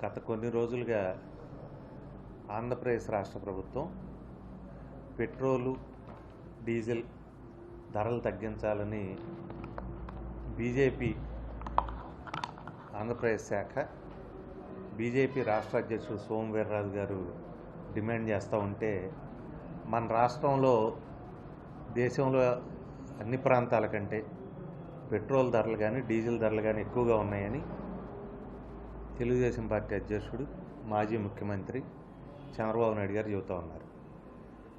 గత కొన్ని రోజులుగా ఆంధ్రప్రదేశ్ రాష్ట్ర ప్రభుత్వం పెట్రోలు, డీజిల్ ధరలు తగ్గించాలని బీజేపీ ఆంధ్రప్రదేశ్ శాఖ, బీజేపీ రాష్ట్ర అధ్యక్షుడు సోము వీర్రాజు గారు డిమాండ్ చేస్తూ ఉంటే, మన రాష్ట్రంలో దేశంలో అన్ని ప్రాంతాల కంటే పెట్రోల్ ధరలు కానీ డీజిల్ ధరలు కానీ ఎక్కువగా ఉన్నాయని తెలుగుదేశం పార్టీ అధ్యక్షుడు, మాజీ ముఖ్యమంత్రి చంద్రబాబు నాయుడు గారు చెబుతూ ఉన్నారు.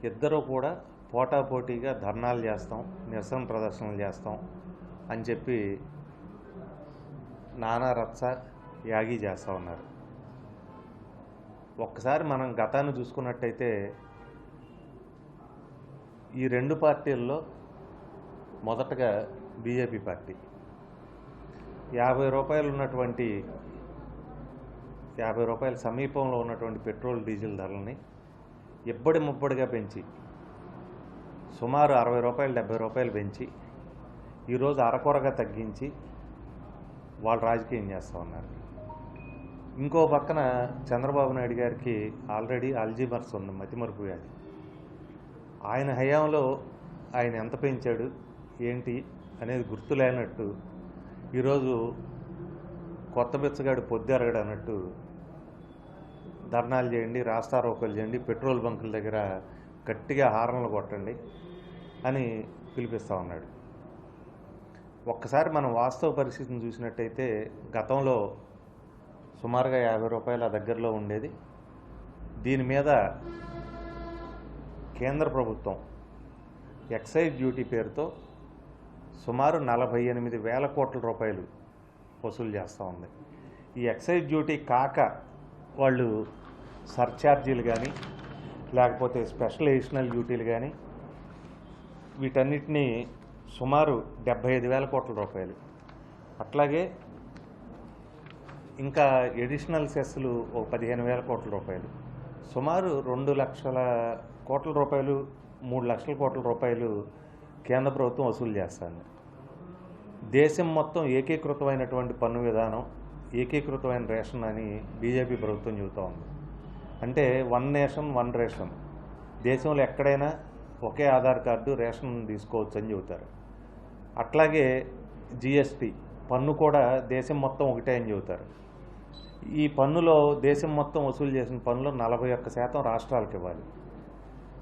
ఇద్దరూ కూడా పోటాపోటీగా ధర్నాలు చేస్తాం, నిరసన ప్రదర్శనలు చేస్తాం అని చెప్పి నానా రచ్చ యాగి చేస్తూ ఉన్నారు. ఒక్కసారి మనం గతాన్ని చూసుకున్నట్టయితే ఈ రెండు పార్టీల్లో మొదటగా బీజేపీ పార్టీ 50 రూపాయలు ఉన్నటువంటి 50 రూపాయల సమీపంలో ఉన్నటువంటి పెట్రోల్ డీజిల్ ధరలని ఇబ్బడి ముబ్బడిగా పెంచి సుమారు 60 రూపాయలు 70 రూపాయలు పెంచి ఈరోజు అరకొరగా తగ్గించి వాళ్ళు రాజకీయం చేస్తూ ఉన్నారు. ఇంకో పక్కన చంద్రబాబు నాయుడు గారికి ఆల్రెడీ అల్జీమర్స్ ఉంది, మతిమరుపు వ్యాధి. ఆయన హయాంలో ఆయన ఎంత పెంచాడు ఏంటి అనేది గుర్తులేనట్టు ఈరోజు కొత్త బిచ్చగాడు పొద్దెరగడు అన్నట్టు ధర్నాలు చేయండి, రాస్తారోకోలు చేయండి, పెట్రోల్ బంకుల దగ్గర గట్టిగా హార్న్లు కొట్టండి అని పిలిపిస్తూ ఉన్నాడు. ఒక్కసారి మనం వాస్తవ పరిస్థితిని చూసినట్టయితే గతంలో సుమారుగా 50 రూపాయల దగ్గరలో ఉండేది. దీని మీద కేంద్ర ప్రభుత్వం ఎక్సైజ్ డ్యూటీ పేరుతో సుమారు 48,000 కోట్ల రూపాయలు వసూలు చేస్తూ ఉంది. ఈ ఎక్సైజ్ డ్యూటీ కాక వాళ్ళు సర్ఛార్జీలు కానీ లేకపోతే స్పెషల్ ఎడిషనల్ డ్యూటీలు కానీ వీటన్నిటినీ సుమారు 75,000 కోట్ల రూపాయలు, అట్లాగే ఇంకా ఎడిషనల్ సెస్లు ఒక 15,000 కోట్ల రూపాయలు, సుమారు 2 లక్షల కోట్ల రూపాయలు 3 లక్షల కోట్ల రూపాయలు కేంద్ర ప్రభుత్వం వసూలు చేస్తుంది. దేశం మొత్తం ఏకీకృతమైనటువంటి పన్ను విధానం, ఏకీకృతమైన రేషన్ అని బీజేపీ ప్రభుత్వం చెబుతూ ఉంది. అంటే 1 నేషన్ 1 రేషన్, దేశంలో ఎక్కడైనా ఒకే ఆధార్ కార్డు రేషన్ తీసుకోవచ్చు అని చెబుతారు. అట్లాగే జిఎస్టీ పన్ను కూడా దేశం మొత్తం ఒకటే అని చెబుతారు. ఈ పన్నులో దేశం మొత్తం వసూలు చేసిన పన్నులో 41% రాష్ట్రాలకు ఇవ్వాలి.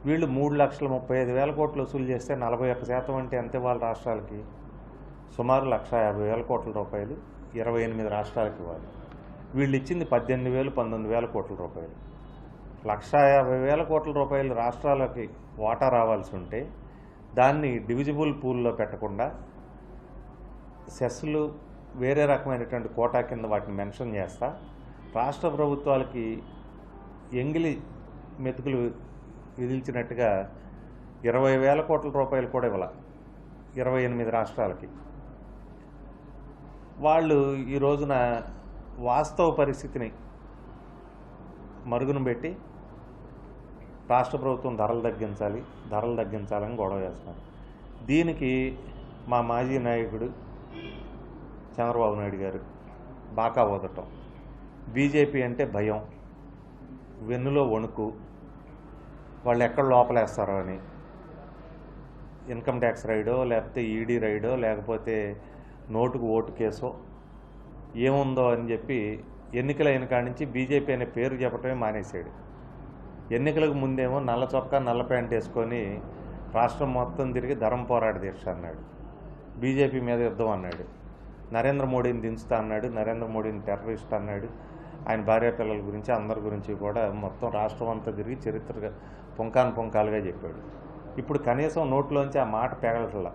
వీళ్ళు 3,35,000 కోట్లు వసూలు చేస్తే 41% అంటే ఎంత ఇవ్వాలి రాష్ట్రాలకి? సుమారు 1,50,000 కోట్ల రూపాయలు 28 రాష్ట్రాలకు ఇవ్వాలి. వీళ్ళు ఇచ్చింది 18,000 19,000 కోట్ల రూపాయలు. 1,50,000 కోట్ల రూపాయలు రాష్ట్రాలకి వాటా రావాల్సి ఉంటే దాన్ని డివిజిబుల్ పూల్లో పెట్టకుండా సెస్లు వేరే రకమైనటువంటి కోటా కింద వాటిని మెన్షన్ చేస్తా రాష్ట్ర ప్రభుత్వాలకి ఎంగిలి మెతుకులు విధించినట్టుగా 20,000 కోట్ల రూపాయలు కూడా ఇవ్వాలి 28 రాష్ట్రాలకి. వాళ్ళు ఈ రోజున వాస్తవ పరిస్థితిని మరుగున పెట్టి రాష్ట్ర ప్రభుత్వం ధరలు తగ్గించాలని గొడవ చేస్తున్నారు. దీనికి మా మాజీ నాయకుడు చంద్రబాబు నాయుడు గారు బాకా వదటం, బీజేపీ అంటే భయం, వెన్నులో వణుకు, వాళ్ళు ఎక్కడ లోపలేస్తారో అని, ఇన్కమ్ ట్యాక్స్ రైడో లేకపోతే ఈడీ రైడో లేకపోతే నోటుకు ఓటు కేసో ఏముందో అని చెప్పి ఎన్నికలైన కాడి నుంచి బీజేపీ అనే పేరు చెప్పటమే మానేశాడు. ఎన్నికలకు ముందేమో నల్ల చొక్కా నల్ల ప్యాంట్ వేసుకొని రాష్ట్రం మొత్తం తిరిగి ధర్మ పోరాట దీక్ష అన్నాడు, బీజేపీ మీద యుద్ధం అన్నాడు, నరేంద్ర మోడీని దించుతా అన్నాడు, నరేంద్ర మోడీని టెర్రరిస్ట్ అన్నాడు, ఆయన భార్య పిల్లల గురించి అందరి గురించి కూడా మొత్తం రాష్ట్రం అంతా తిరిగి చరిత్రగా పుంకాలుగా చెప్పాడు. ఇప్పుడు కనీసం నోట్లోంచి ఆ మాట పెగలట్లా.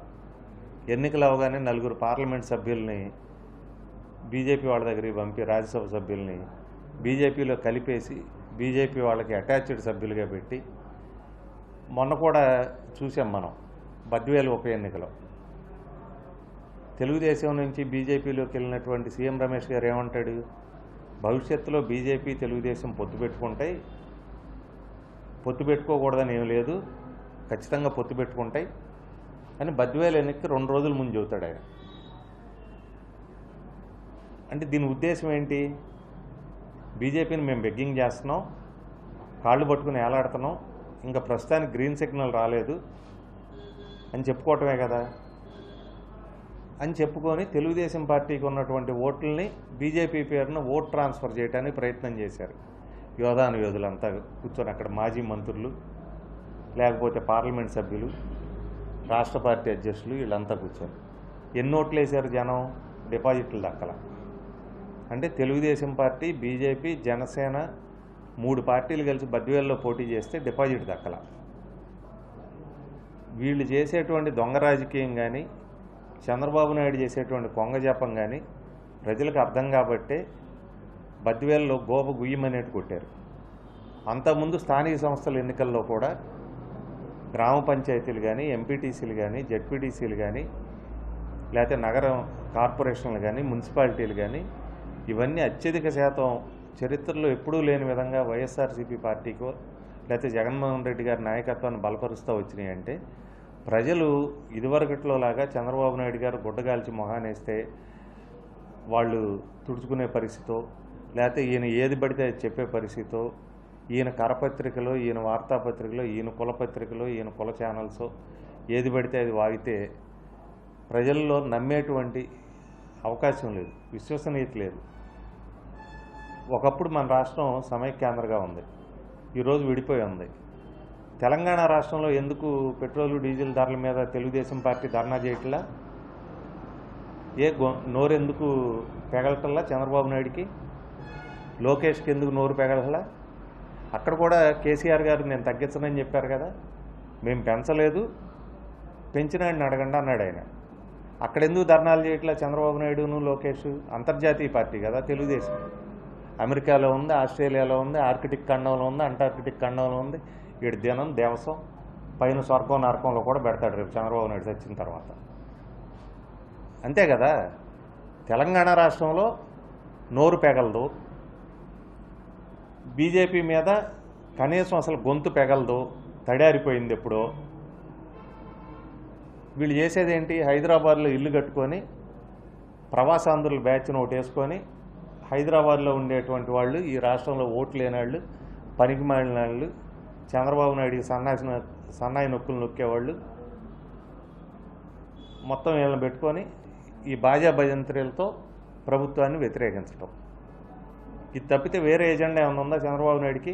ఎన్నికలు అవగానే 4 పార్లమెంట్ సభ్యుల్ని బీజేపీ వాళ్ళ దగ్గరికి పంపి రాజ్యసభ సభ్యుల్ని బీజేపీలో కలిపేసి బీజేపీ వాళ్ళకి అటాచ్డ్ సభ్యులుగా పెట్టి, మొన్న కూడా చూసాం మనం బద్వేలు ఉప ఎన్నికలో తెలుగుదేశం నుంచి బీజేపీలోకి వెళ్ళినటువంటి సీఎం రమేష్ గారు ఏమంటాడు, భవిష్యత్తులో బీజేపీ తెలుగుదేశం పొత్తు పెట్టుకోకూడదని ఏం లేదు, ఖచ్చితంగా పొత్తు పెట్టుకుంటాయి అని బద్వేలు ఎన్నికకి 2 రోజుల ముందు చెబుతాడు ఆయన. అంటే దీని ఉద్దేశం ఏంటి? బీజేపీని మేము బెగ్గింగ్ చేస్తున్నాం, కాళ్ళు పట్టుకుని ఏలాడుతున్నాం, ఇంకా ప్రస్తుతానికి గ్రీన్ సిగ్నల్ రాలేదు అని చెప్పుకోవటమే కదా అని చెప్పుకొని తెలుగుదేశం పార్టీకి ఉన్నటువంటి ఓట్లని బీజేపీ పేరున ఓట్ ట్రాన్స్ఫర్ చేయడానికి ప్రయత్నం చేశారు. యోధానుయోధులంతా కూర్చొని అక్కడ మాజీ మంత్రులు, లేకపోతే పార్లమెంట్ సభ్యులు, రాష్ట్ర పార్టీ అధ్యక్షులు వీళ్ళంతా కూర్చొని ఎన్ని ఓట్లు వేశారు జనం? డిపాజిట్లు దక్కల. అంటే తెలుగుదేశం పార్టీ, బీజేపీ, జనసేన 3 పార్టీలు కలిసి బద్వేల్లో పోటీ చేస్తే డిపాజిట్ దక్కల. వీళ్ళు చేసేటువంటి దొంగ రాజకీయం కానీ, చంద్రబాబు నాయుడు చేసేటువంటి కొంగ జపం కానీ ప్రజలకు అర్థం కాబట్టే బద్వేల్లో గోప గుయ్యమనేట్టు కొట్టారు. అంతకుముందు స్థానిక సంస్థల ఎన్నికల్లో కూడా గ్రామ పంచాయతీలు కానీ, ఎంపీటీసీలు కానీ, జెడ్పీటీసీలు కానీ, లేకపోతే నగరం కార్పొరేషన్లు కానీ, మున్సిపాలిటీలు కానీ ఇవన్నీ అత్యధిక శాతం చరిత్రలో ఎప్పుడూ లేని విధంగా వైఎస్ఆర్సీపీ పార్టీకో లేకపోతే జగన్మోహన్ రెడ్డి గారి నాయకత్వాన్ని బలపరుస్తూ వచ్చినాయి. అంటే ప్రజలు ఇదివరకట్లో లాగా చంద్రబాబు నాయుడు గారు గుడ్డగాల్చి మొహానేస్తే వాళ్ళు తుడుచుకునే పరిస్థితో, లేకపోతే ఈయన ఏది పడితే చెప్పే పరిస్థితో, ఈయన కరపత్రికలో, ఈయన వార్తాపత్రికలో, ఈయన కులపత్రికలో, ఈయన కుల ఛానల్స్ ఏది పడితే అది వాగితే ప్రజల్లో నమ్మేటువంటి అవకాశం లేదు, విశ్వసనీయత లేదు. ఒకప్పుడు మన రాష్ట్రం సమైక్యాంధ్రగా ఉంది, ఈరోజు విడిపోయి ఉంది. తెలంగాణ రాష్ట్రంలో ఎందుకు పెట్రోలు డీజిల్ ధరల మీద తెలుగుదేశం పార్టీ ధర్నా చేయట్లా? నోరెందుకు పెగలటల్లా చంద్రబాబు నాయుడికి? లోకేష్కి ఎందుకు నోరు పెగలటల్లా? అక్కడ కూడా కేసీఆర్ గారు నేను తగ్గించనని చెప్పారు కదా, మేము పెంచలేదు, పెంచినాడిని అడగండి అన్నాడు ఆయన. అక్కడ ఎందుకు ధర్నాలు చేయట్లా చంద్రబాబు నాయుడును లోకేష్? అంతర్జాతీయ పార్టీ కదా తెలుగుదేశం. అమెరికాలో ఉంది, ఆస్ట్రేలియాలో ఉంది, ఆర్కిటిక్ ఖండంలో ఉంది, అంటార్కిటిక్ ఖండంలో ఉంది. ఈడు దినం దేవసం పైన స్వర్గం నరకంలో కూడా పెడతాడు రేపు చంద్రబాబు నాయుడు చచ్చిన తర్వాత. అంతే కదా. తెలంగాణ రాష్ట్రంలో నోరు పెగలదు, బీజేపీ మీద కనీసం అసలు గొంతు పెగలదు, తడారిపోయింది ఎప్పుడో. వీళ్ళు చేసేది ఏంటి? హైదరాబాద్లో ఇల్లు కట్టుకొని ప్రవాసాంధ్రుల బ్యాచ్ను ఒకటి వేసుకొని హైదరాబాద్లో ఉండేటువంటి వాళ్ళు, ఈ రాష్ట్రంలో ఓట్లు లేని వాళ్ళు, పనికి మాలిన వాళ్ళు, చంద్రబాబు నాయుడికి సన్నాయి నొక్కులు నొక్కేవాళ్ళు మొత్తం వీళ్ళని పెట్టుకొని ఈ బాజా భజంత్రీలతో ప్రభుత్వాన్ని వ్యతిరేకించడం. ఇది తప్పితే వేరే ఎజెండా ఏమైనా ఉందా చంద్రబాబు నాయుడికి?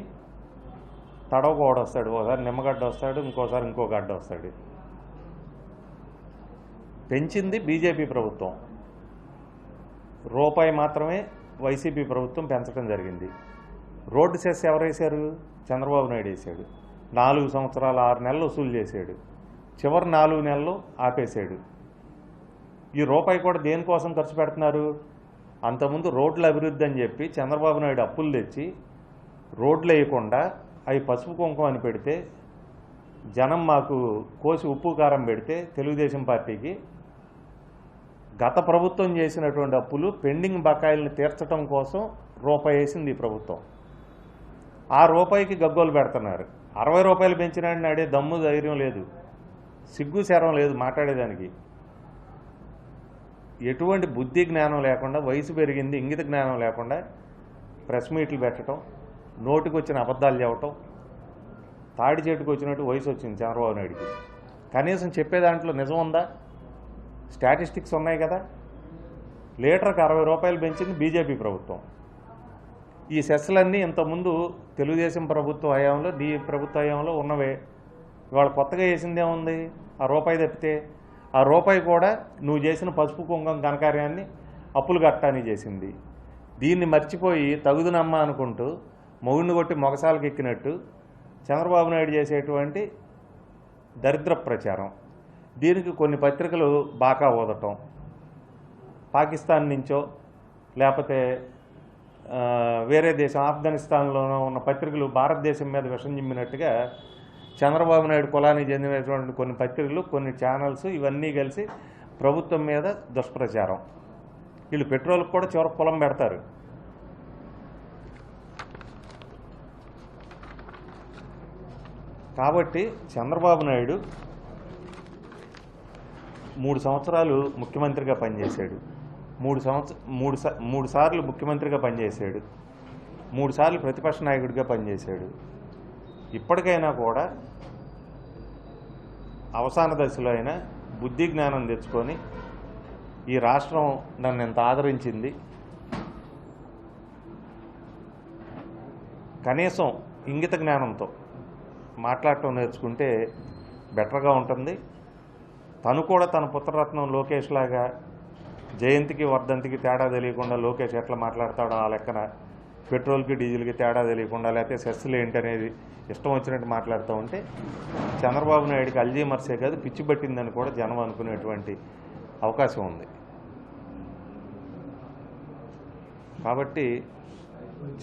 తడవకోడు వస్తాడు, ఒకసారి నిమ్మగడ్డ వస్తాడు, ఇంకోసారి ఇంకో గడ్డ వస్తాడు. పెంచింది బీజేపీ ప్రభుత్వం, రూపాయి మాత్రమే వైసీపీ ప్రభుత్వం పెంచడం జరిగింది. రోడ్డు సెస్ ఎవరు వేశారు? చంద్రబాబు నాయుడు వేశాడు. 4 సంవత్సరాలు 6 నెలలు వసూలు చేశాడు, చివరి 4 నెలలు ఆపేశాడు. ఈ రూపాయి కూడా దేనికోసం ఖర్చు పెడుతున్నారు? అంతకుముందు రోడ్ల అభివృద్ధి అని చెప్పి చంద్రబాబు నాయుడు అప్పులు తెచ్చి రోడ్లు వేయకుండా అవి పసుపు కుంకుమ అని పెడితే, జనం మాకు కోసి ఉప్పు కారం పెడితే తెలుగుదేశం పార్టీకి గత ప్రభుత్వం చేసినటువంటి అప్పులు పెండింగ్ బకాయిలను తీర్చడం కోసం రూపాయి వేసింది ఈ ప్రభుత్వం. ఆ రూపాయికి గగ్గోలు పెడుతున్నారు. 60 రూపాయలు పెంచినాడని అడే దమ్ము ధైర్యం లేదు, సిగ్గు శరం లేదు మాట్లాడేదానికి. ఎటువంటి బుద్ధి జ్ఞానం లేకుండా, వయసు పెరిగింది ఇంగిత జ్ఞానం లేకుండా ప్రెస్ మీట్లు పెట్టడం, నోటికి వచ్చిన అబద్ధాలు చెప్పటం, తాడి చెట్టుకు వచ్చినట్టు వయసు వచ్చింది చంద్రబాబు నాయుడికి. కనీసం చెప్పే దాంట్లో నిజం ఉందా? స్టాటిస్టిక్స్ ఉన్నాయి కదా. లీటర్కి 60 రూపాయలు పెంచింది బీజేపీ ప్రభుత్వం. ఈ సెస్లన్నీ ఇంతకుముందు తెలుగుదేశం ప్రభుత్వ హయాంలో, ప్రభుత్వ హయాంలో ఉన్నవే. ఇవాళ కొత్తగా వేసిందేముంది? ఆ రూపాయి తప్పితే. ఆ రూపాయి కూడా నువ్వు చేసిన పసుపు కుంకం ఘనకార్యాన్ని అప్పులు కట్టడానికి చేసింది. దీన్ని మర్చిపోయి తగుదునమ్మ అనుకుంటూ మొగుడిని కొట్టి మొగసాలకు ఎక్కినట్టు చంద్రబాబు నాయుడు చేసేటువంటి దరిద్ర ప్రచారం. దీనికి కొన్ని పత్రికలు బాకా ఊదటం, పాకిస్తాన్ నుంచో లేకపోతే వేరే దేశం ఆఫ్ఘనిస్తాన్లోనో ఉన్న పత్రికలు భారతదేశం మీద విషం చిమ్మినట్టుగా చంద్రబాబు నాయుడు కులానికి చెందినటువంటి కొన్ని పత్రికలు, కొన్ని ఛానల్స్ ఇవన్నీ కలిసి ప్రభుత్వం మీద దుష్ప్రచారం. వీళ్ళు పెట్రోల్కి కూడా చివరి కులం పెడతారు. కాబట్టి చంద్రబాబు నాయుడు 3 సంవత్సరాలు ముఖ్యమంత్రిగా పనిచేశాడు. 3 సార్లు ముఖ్యమంత్రిగా పనిచేశాడు. 3 సార్లు ప్రతిపక్ష నాయకుడిగా పనిచేశాడు. ఇప్పటికైనా కూడా అవసాన దశలో అయినా బుద్ధి జ్ఞానం తెచ్చుకొని ఈ రాష్ట్రం నన్ను ఎంత ఆదరించింది, కనీసం ఇంగిత జ్ఞానంతో మాట్లాడటం నేర్చుకుంటే బెటర్గా ఉంటుంది. తను కూడా తన పుత్రరత్నం లోకేష్ లాగా జయంతికి వర్ధంతికి తేడా తెలియకుండా లోకేష్ ఎట్లా మాట్లాడతాడో ఆ లెక్కన పెట్రోల్కి డీజిల్కి తేడా తెలియకుండా లేకపోతే సెస్సులు ఏంటనేది ఇష్టం వచ్చినట్టు మాట్లాడుతూ ఉంటే చంద్రబాబు నాయుడికి అల్జీమర్సే కాదు పిచ్చి పట్టిందని కూడా జనం అనుకునేటువంటి అవకాశం ఉంది. కాబట్టి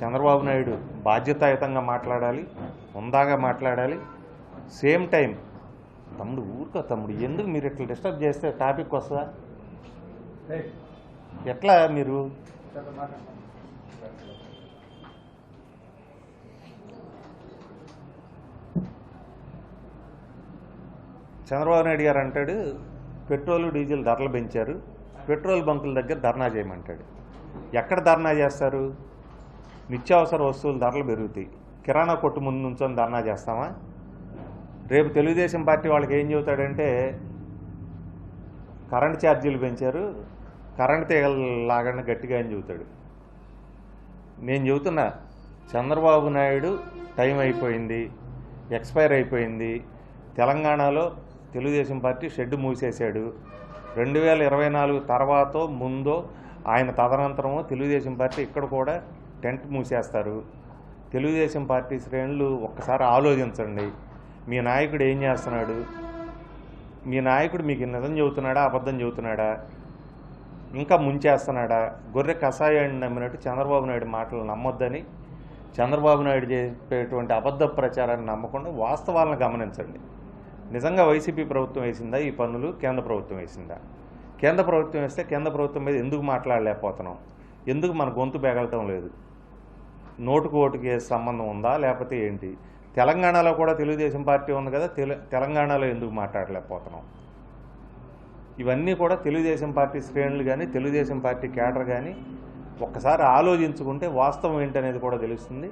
చంద్రబాబు నాయుడు బాధ్యతాయుతంగా మాట్లాడాలి, హుందాగా మాట్లాడాలి. సేమ్ టైం తమ్ముడు ఎందుకు మీరు ఇట్లా డిస్టర్బ్ చేస్తే టాపిక్ వస్తుందా? ఎట్లా మీరు చంద్రబాబు నాయుడు గారు అంటాడు పెట్రోల్ డీజిల్ ధరలు పెంచారు, పెట్రోల్ బంకుల దగ్గర ధర్నా చేయమంటాడు. ఎక్కడ ధర్నా చేస్తారు? నిత్యావసర వస్తువుల ధరలు పెరుగుతాయి, కిరాణా కొట్టు ముందు నుంచొని ధర్నా చేస్తామా? రేపు తెలుగుదేశం పార్టీ వాళ్ళకి ఏం చెబుతాడంటే కరెంట్ ఛార్జీలు పెంచారు, కరెంట్ తీగలు లాగండి గట్టిగా అని చెబుతాడు. నేను చెబుతున్నా చంద్రబాబు నాయుడు టైం అయిపోయింది, ఎక్స్పైర్ అయిపోయింది. తెలంగాణలో తెలుగుదేశం పార్టీ షెడ్ మూసేశాడు. 2024 తర్వాతో ముందో ఆయన తదనంతరమో తెలుగుదేశం పార్టీ ఇక్కడ కూడా టెంట్ మూసేస్తారు. తెలుగుదేశం పార్టీ శ్రేణులు ఒక్కసారి ఆలోచించండి. మీ నాయకుడు ఏం చేస్తున్నాడు? మీ నాయకుడు మీకు నిజం చెబుతున్నాడా, అబద్ధం చెబుతున్నాడా, ఇంకా ముంచేస్తున్నాడా? గొర్రె కషాయాన్ని నమ్మినట్టు చంద్రబాబు నాయుడు మాటలు నమ్మొద్దని, చంద్రబాబు నాయుడు చెప్పేటువంటి అబద్ధ ప్రచారాన్ని నమ్మకుండా వాస్తవాలను గమనించండి. నిజంగా వైసీపీ ప్రభుత్వం వేసిందా ఈ పన్నులు? కేంద్ర ప్రభుత్వం వేసిందా? కేంద్ర ప్రభుత్వం వేస్తే కేంద్ర ప్రభుత్వం మీద ఎందుకు మాట్లాడలేకపోతున్నాం? ఎందుకు మన గొంతు బెగలటం లేదు? నోటుకు ఓటుకి సంబంధం ఉందా లేకపోతే ఏంటి? తెలంగాణలో కూడా తెలుగుదేశం పార్టీ ఉంది కదా, తెలంగాణలో ఎందుకు మాట్లాడలేకపోతున్నాం? ఇవన్నీ కూడా తెలుగుదేశం పార్టీ శ్రేణులు కానీ తెలుగుదేశం పార్టీ కేడర్ కానీ ఒక్కసారి ఆలోచించుకుంటే వాస్తవం ఏంటనేది కూడా తెలుస్తుంది.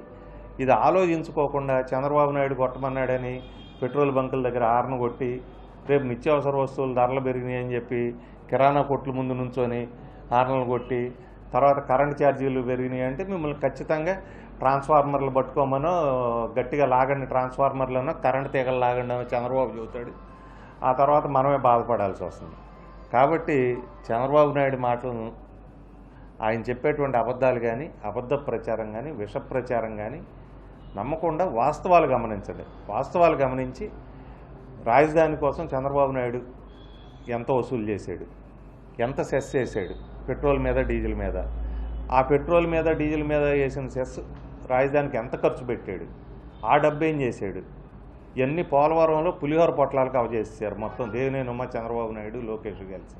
ఇది ఆలోచించుకోకుండా చంద్రబాబు నాయుడు కొట్టమన్నాడని పెట్రోల్ బంకుల దగ్గర హార్న్ కొట్టి రేపు నిత్యావసర వస్తువులు ధరలు పెరిగినాయి అని చెప్పి కిరాణా కొట్ల ముందు నుంచొని హార్న్లు కొట్టి తర్వాత కరెంట్ ఛార్జీలు పెరిగినాయి అంటే మిమ్మల్ని ఖచ్చితంగా ట్రాన్స్ఫార్మర్లు పట్టుకోమనో గట్టిగా లాగండి ట్రాన్స్ఫార్మర్లను, కరెంట్ తీగలు లాగండి అని చంద్రబాబు చెబుతాడు. ఆ తర్వాత మనమే బాధపడాల్సి వస్తుంది. కాబట్టి చంద్రబాబు నాయుడు మాటలను, ఆయన చెప్పేటువంటి అబద్ధాలు కానీ అబద్ధ ప్రచారం కానీ విష ప్రచారం కానీ నమ్మకుండా వాస్తవాలు గమనించండి. వాస్తవాలు గమనించి రాజధాని కోసం చంద్రబాబు నాయుడు ఎంత వసూలు చేశాడు, ఎంత సెస్ చేశాడు పెట్రోల్ మీద డీజిల్ మీద, ఆ పెట్రోల్ మీద డీజిల్ మీద వేసిన సెస్ రాజధానికి ఎంత ఖర్చు పెట్టాడు, ఆ డబ్బు ఏం చేశాడు? ఇవన్నీ పోలవరంలో పులిహోర పొట్లాలకు అవజేసారు మొత్తం దేవినేనమ్మ చంద్రబాబు నాయుడు లోకేష్ కలిసి.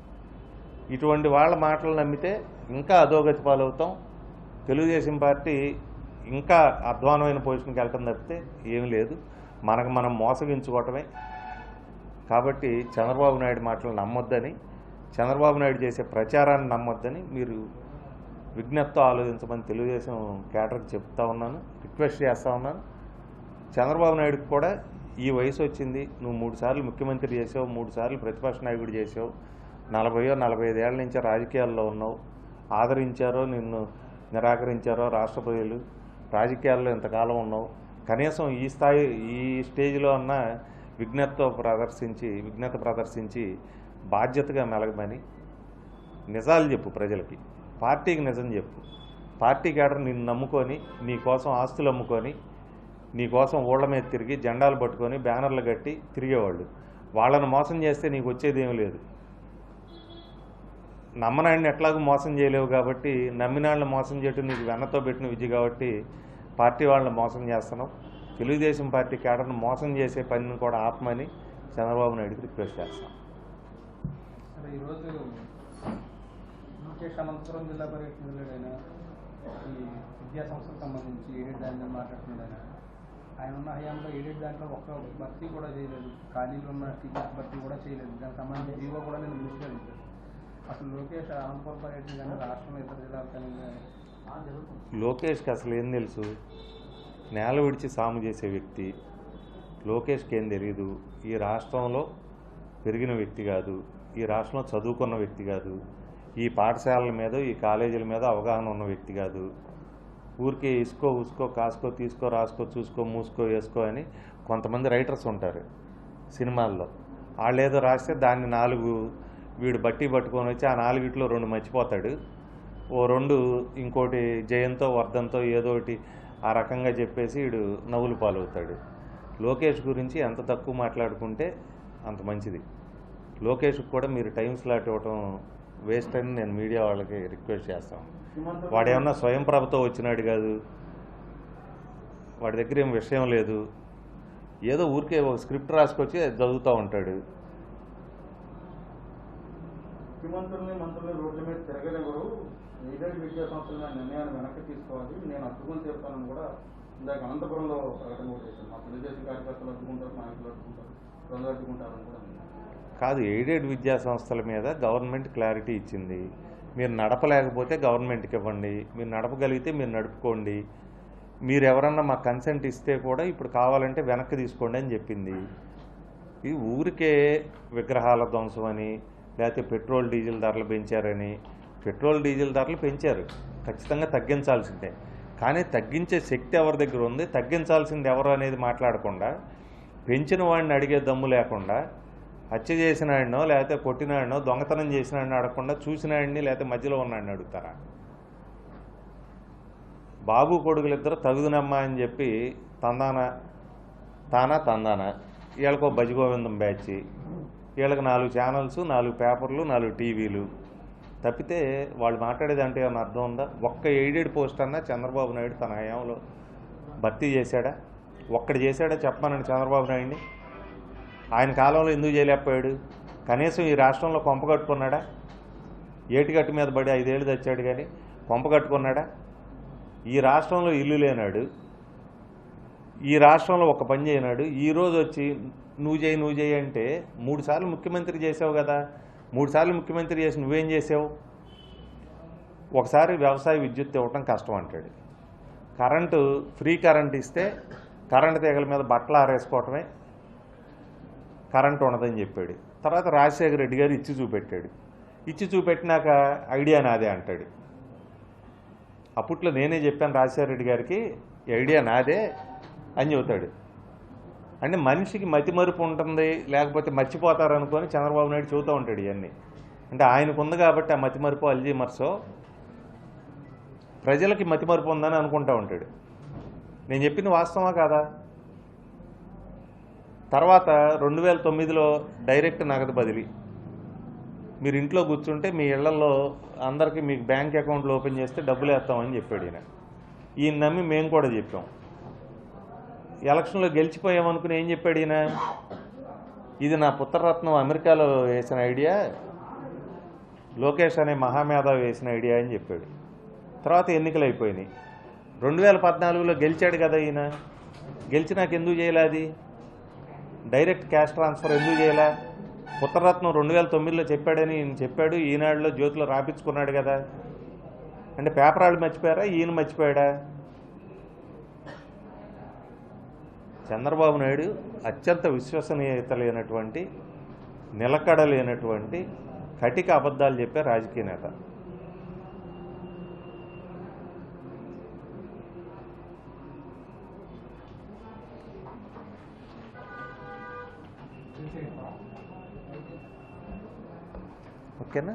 ఇటువంటి వాళ్ళ మాటలు నమ్మితే ఇంకా అధోగతి పాలవుతాం. తెలుగుదేశం పార్టీ ఇంకా అధ్వానమైన పొజిషన్కి వెళ్ళటం తప్పితే ఏమీ లేదు. మనకు మనం మోసగించుకోవటమే. కాబట్టి చంద్రబాబు నాయుడు మాటలు నమ్మొద్దని, చంద్రబాబు నాయుడు చేసే ప్రచారాన్ని నమ్మొద్దని మీరు విజ్ఞప్తితో ఆలోచించమని తెలుగుదేశం కేడర్కి చెప్తా ఉన్నాను, రిక్వెస్ట్ చేస్తూ ఉన్నాను. చంద్రబాబు నాయుడుకి కూడా ఈ వయసు వచ్చింది, నువ్వు 3 సార్లు ముఖ్యమంత్రి చేసావు, 3 సార్లు ప్రతిపక్ష నాయకుడు చేసావు, 40-45 ఏళ్ల నుంచి రాజకీయాల్లో ఉన్నావు, ఆదరించారో నిన్ను నిరాకరించారో రాష్ట్ర ప్రజలు, రాజకీయాల్లో ఇంతకాలం ఉన్నావు, కనీసం ఈ స్టేజ్లో అన్న విజ్ఞత ప్రదర్శించి బాధ్యతగా మెలగమని నిజాలు చెప్పు ప్రజలకి, పార్టీకి నిజం చెప్పు. పార్టీ కేడర్ నిన్ను నమ్ముకొని నీ కోసం ఆస్తులు అమ్ముకొని నీ కోసం ఊళ్ళ మీద తిరిగి జెండాలు పట్టుకొని బ్యానర్లు కట్టి తిరిగేవాళ్ళు. వాళ్ళను మోసం చేస్తే నీకు వచ్చేది ఏమీ లేదు. నమ్మనాడిని ఎట్లాగూ మోసం చేయలేవు కాబట్టి, నమ్మినాళ్ళని మోసం చేయటం నీకు వెన్నతో పెట్టిన విద్య కాబట్టి పార్టీ వాళ్ళని మోసం చేస్తున్నావు. తెలుగుదేశం పార్టీ కేడర్ను మోసం చేసే పనిని కూడా ఆపమని చంద్రబాబు నాయుడుకి రిక్వెస్ట్ చేస్తాం. ఈరోజు లోకేష్ అనంతపురం జిల్లా పర్యటన ఈ విద్యా సంస్థలకు సంబంధించి ఏడెడ్ దాని మాట్లాడుతున్నాడు. ఆయన ఉన్న హయాంలో ఏడెడ్ దాంట్లో ఒక్క భర్తీ కూడా చేయలేదు, ఖాళీలు ఉన్న టీచర్స్ భర్తీ కూడా చేయలేదు. దానికి సంబంధించి జీవో కూడా నేను మినిస్టర్ అసలు లోకేష్ అనంతపురం పర్యటన కానీ రాష్ట్రం ఇతర జిల్లాలు కానీ లోకేష్కి అసలు ఏం తెలుసు? నేల విడిచి సాము చేసే వ్యక్తి. లోకేష్కి ఏం తెలియదు. ఈ రాష్ట్రంలో పెరిగిన వ్యక్తి కాదు. ఈ రాష్ట్రంలో చదువుకున్న వ్యక్తి కాదు. ఈ పాఠశాలల మీద ఈ కాలేజీల మీద అవగాహన ఉన్న వ్యక్తి కాదు. ఊరికే ఇసుకో ఉసుకో కాసుకో తీసుకో రాసుకో చూసుకో మూసుకో వేసుకో అని కొంతమంది రైటర్స్ ఉంటారు సినిమాల్లో. వాళ్ళు ఏదో రాస్తే దాన్ని 4 వీడు బట్టి పట్టుకొని వచ్చి ఆ 4 2 మర్చిపోతాడు. ఓ 2 ఇంకోటి జయంతో వర్ధంతో ఏదో ఒకటి ఆ రకంగా చెప్పేసి వీడు నవ్వులు పాలవుతాడు. లోకేష్ గురించి ఎంత తక్కువ మాట్లాడుకుంటే అంత మంచిది. లోకేష్కి కూడా మీరు టైం స్లాట్ ఇవ్వటం వేస్ట్ అని నేను మీడియా వాళ్ళకి రిక్వెస్ట్ చేస్తాను. వాడేమన్నా స్వయం ప్రభతో వచ్చినాడు కాదు. వాడి దగ్గర ఏం విషయం లేదు. ఏదో ఊరికే ఒక స్క్రిప్ట్ రాసుకొచ్చి చదువుతూ ఉంటాడు. ముఖ్యమంత్రుల్ని మంత్రుల్ని రోడ్ల మీద తిరగనివ్వరు. ఎయిడెడ్ విద్యా సంస్థల నిర్ణయాన్ని వెనక్కి తీసుకోవాలి. నేను అడ్డుకొని చెప్తానని కూడా ఇందాక అనంతపురంలో ప్రకటన కూడా చేశాను. మా తెలుగుదేశం కార్యకర్తలు అడ్డుకుంటారు, నాయకులు అడ్డుకుంటారు, ప్రజలు అడ్డుకుంటారని కూడా కాదు. ఎయిడెడ్ విద్యా సంస్థల మీద గవర్నమెంట్ క్లారిటీ ఇచ్చింది. మీరు నడపలేకపోతే గవర్నమెంట్కి ఇవ్వండి. మీరు నడపగలిగితే మీరు నడుపుకోండి. మీరు ఎవరన్నా మాకు కన్సెంట్ ఇస్తే కూడా ఇప్పుడు కావాలంటే వెనక్కి తీసుకోండి అని చెప్పింది. ఇది ఊరికే విగ్రహాల ధ్వంసం అని లేకపోతే పెట్రోల్ డీజిల్ ధరలు పెంచారని. పెట్రోల్ డీజిల్ ధరలు పెంచారు, ఖచ్చితంగా తగ్గించాల్సిందే. కానీ తగ్గించే శక్తి ఎవరి దగ్గర ఉంది, తగ్గించాల్సింది ఎవరు అనేది మాట్లాడకుండా, పెంచిన వాడిని అడిగే దమ్ము లేకుండా, హత్య చేసినాడినో లేకపోతే కొట్టినాడినో దొంగతనం చేసినాడిని అడగకుండా చూసినాడిని లేకపోతే మధ్యలో ఉన్నాడిని అడుగుతారా? బాబు కొడుకులిద్దరు తగుదునమ్మా అని చెప్పి తందానా వీళ్ళకో భజగోవిందం బ్యాచ్, వీళ్ళకి 4 ఛానల్స్, 4 పేపర్లు, 4 టీవీలు తప్పితే వాళ్ళు మాట్లాడేది అంటే ఏమన్నా అర్థం ఉందా? ఒక్క ఎయిడెడ్ పోస్ట్ అన్నా చంద్రబాబు నాయుడు తన హయాంలో భర్తీ చేశాడా? ఒక్కడు చేశాడా చెప్పమనండి చంద్రబాబు నాయుడిని. ఆయన కాలంలో ఎందుకు చేయలేకపోయాడు? కనీసం ఈ రాష్ట్రంలో కొంప కట్టుకున్నాడా? ఏటిగట్టు మీద పడి 5 ఏళ్ళు తెచ్చాడు కానీ కొంప కట్టుకున్నాడా? ఈ రాష్ట్రంలో ఇల్లు లేనాడు. ఈ రాష్ట్రంలో ఒక పని చేయనాడు. ఈరోజు వచ్చి నువ్వు చేయి అంటే 3 సార్లు ముఖ్యమంత్రి చేసావు కదా. 3 సార్లు ముఖ్యమంత్రి చేసి నువ్వేం చేసావు? ఒకసారి వ్యవసాయ విద్యుత్ ఇవ్వటం కష్టం అంటాడు. కరెంటు ఫ్రీ కరెంట్ ఇస్తే కరెంటు తీగల మీద బట్టలు ఆరేసుకోవటమే కరెంటు ఉండదని చెప్పాడు. తర్వాత రాజశేఖర రెడ్డి గారు ఇచ్చి చూపెట్టాడు. ఇచ్చి చూపెట్టినాక ఐడియా నాదే అంటాడు. అప్పట్లో నేనే చెప్పాను రాజశేఖర రెడ్డి గారికి ఐడియా నాదే అని చెబుతాడు. అంటే మనిషికి మతిమరుపు ఉంటుంది, లేకపోతే మర్చిపోతారు అనుకొని చంద్రబాబు నాయుడు చెబుతూ ఉంటాడు ఇవన్నీ. అంటే ఆయనకు ఉంది కాబట్టి ఆ మతిమరుపు అల్జీమర్సో ప్రజలకి మతిమరుపు ఉందని అనుకుంటూ ఉంటాడు. నేను చెప్పింది వాస్తవమా కాదా? తర్వాత 2009లో డైరెక్ట్ నగదు బదిలీ. మీరు ఇంట్లో కూర్చుంటే మీ ఇళ్లలో అందరికీ మీకు బ్యాంక్ అకౌంట్లు ఓపెన్ చేస్తే డబ్బులు వేస్తామని చెప్పాడు ఈయన. ఈయన నమ్మి మేము కూడా చెప్పాం. ఎలక్షన్లో గెలిచిపోయామనుకుని ఏం చెప్పాడు ఈయన? ఇది నా పుత్రరత్నం అమెరికాలో వేసిన ఐడియా, లోకేష్ అనే మహామేధావి వేసిన ఐడియా అని చెప్పాడు. తర్వాత ఎన్నికలు అయిపోయినాయి. 2014లో గెలిచాడు కదా ఈయన. గెలిచినాక ఎందుకు చేయలే? అది డైరెక్ట్ క్యాష్ ట్రాన్స్ఫర్ ఎందుకు చేయలే? పుత్రరత్నం 2009లో చెప్పాడని ఈయన చెప్పాడు, ఈనాడులో జ్యోతిలో రాపించుకున్నాడు కదా. అంటే పేపర్ వాళ్ళు మర్చిపోయారా, ఈయన మర్చిపోయాడా? చంద్రబాబు నాయుడు అత్యంత విశ్వసనీయత లేనటువంటి, నిలకడ లేనటువంటి, కటిక అబద్ధాలు చెప్పే రాజకీయ నేత. ఓకేనా?